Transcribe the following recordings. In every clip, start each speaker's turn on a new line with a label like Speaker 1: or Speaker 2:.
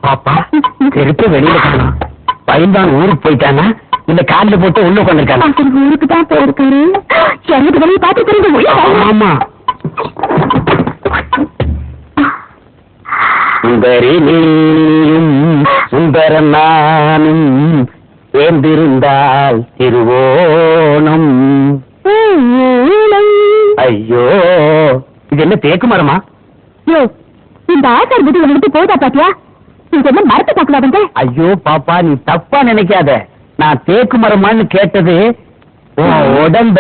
Speaker 1: பாப்பா திருப்பி வெளியில காணும் பையன்தான் ஊருக்கு போயிட்டானா இந்த காலில் போட்டு உள்ள உட்காந்துருக்காங்க.
Speaker 2: ஊருக்கு தான் போயிருக்காரு. எனக்கு வெளியே பார்த்து தெரியுது.
Speaker 1: ஆமா சுந்தரி நீயும் சுந்தரன் நானும் சேர்ந்திருந்தால் திருவோணம். ஐயோ இது என்ன தேக்கு மரமா?
Speaker 2: இந்த ஆசார் புத்தி விட்டு போதா பாத்தியா? இது என்ன மரத்தை பார்க்கலாங்க?
Speaker 1: ஐயோ பாப்பா நீ தப்பா நினைக்காத. நான் தேக்கு மரமான்னு கேட்டது உடம்ப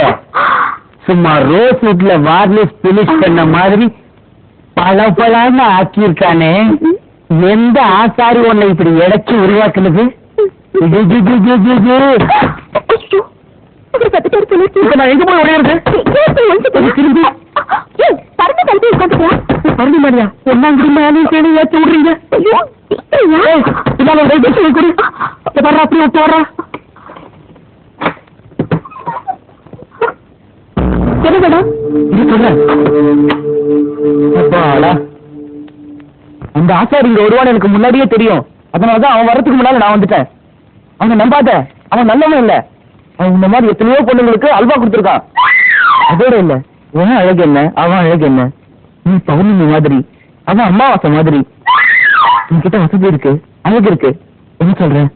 Speaker 1: சும்மா ரோஸ் வுட்ல வார்னிஷ் பினிஷ் பண்ண மாதிரி பளபளன்னு ஆக்கியிருக்கானே. எந்த ஆசாரி உன்னை இப்படி இடைச்சு உருவாக்குனது? எங்க போய் உடையிறது? பறந்து மாதிரியா என்ன சரி ஏற்றி விடுறீங்க? அப்படி போடுறா என்ன மேடம் இது சொல்றேன். அந்த ஆசாரி இங்க வருவான்னு எனக்கு முன்னாடியே தெரியும். அதனாலதான் அவன் வரதுக்கு முன்னால நான் வந்துட்டேன். அவனை நம்பாத, அவன் நல்லவன் இல்ல. அவன் இந்த மாதிரி எத்தனையோ பொண்ணுங்களுக்கு அல்வா கொடுத்துருக்கான். அதோட இல்ல உன் அழகு என்ன அவன் அழகு என்ன? நீ பௌர்ணமி மாதிரி அவன் அமாவாசை மாதிரி. உன்கிட்ட வசதி இருக்கு அழகு இருக்கு. என்ன சொல்றேன்?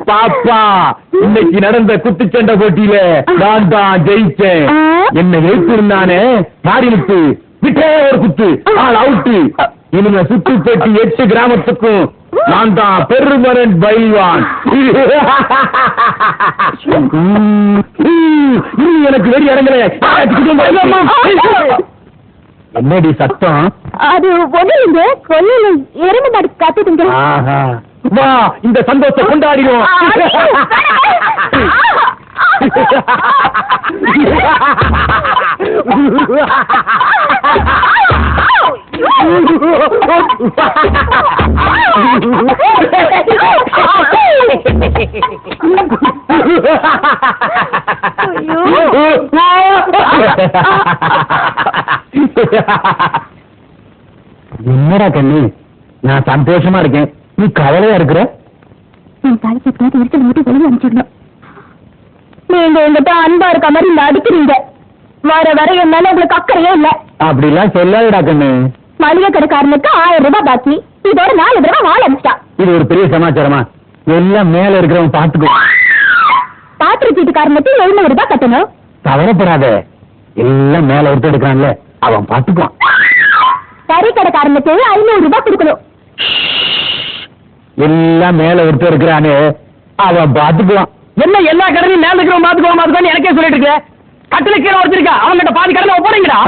Speaker 1: பாப்பா இன்னைக்கு நடந்த குத்துச்சண்டை போட்டியில நான் தான் ஜெயிச்சேன். என்ன ஜெயிச்சிருந்தானே மாறினுக்கு விட்டே ஒரு குத்து ஆள் அவுட்டு. இனிமே சுத்தி பெட்டி 8 கிராமத்துக்கும் நான் தான் பெருமரன் பைல்வான். எனக்கு வெடி இறங்கல. என்னடி சத்தம்?
Speaker 2: அது ஒண்ணு கொல்ல எறும்பு மாடு காத்துங்க.
Speaker 1: வா இந்த சந்தோஷத்தை கொண்டாடிடும். என்னடா கண்ணு நான் சந்தோஷமா இருக்கேன், நீ கவலையா இருக்கிற?
Speaker 2: என் தலைக்கு இருக்க மட்டும் வெளியே அனுப்பிச்சிடணும். நீங்க எங்கிட்ட அன்பா இருக்க மாதிரி இந்த அடிக்கிறீங்க. வர வர என் மேல உங்களுக்கு அக்கறையே இல்ல.
Speaker 1: அப்படிலாம் சொல்லாதடா கண்ணு.
Speaker 2: மளிகை கடைக்காரனுக்கு 1000 ரூபாய் பாக்கி, இதோட 4 தடவை வாழ அனுப்பிச்சா.
Speaker 1: இது ஒரு பெரிய சமாச்சாரமா? எல்லாம் மேல இருக்கிறவன் பாத்துக்கோ.
Speaker 2: பாத்திர சீட்டுக்காரனுக்கு 700 ரூபாய் கட்டணும்.
Speaker 1: கவலைப்படாத, எல்லாம் மேல ஒருத்தர் எடுக்கிறான்ல அவன் பாத்துக்குவான்.
Speaker 2: கறி கடைக்காரனுக்கு 500 ரூபாய் கொடுக்கணும்.
Speaker 1: எல்லாம் மேல ஒருத்தர் இருக்கிறானே அவன் பாத்துக்குவான். என்ன எல்லா கடனையும் மேல இருக்கிறவன் பாத்துக்குவான் எனக்கே சொல்லிட்டு இருக்க? கட்டில கீழே வச்சிருக்கா அவன்கிட்ட பாதி கடனை ஒப்படைங்கடா.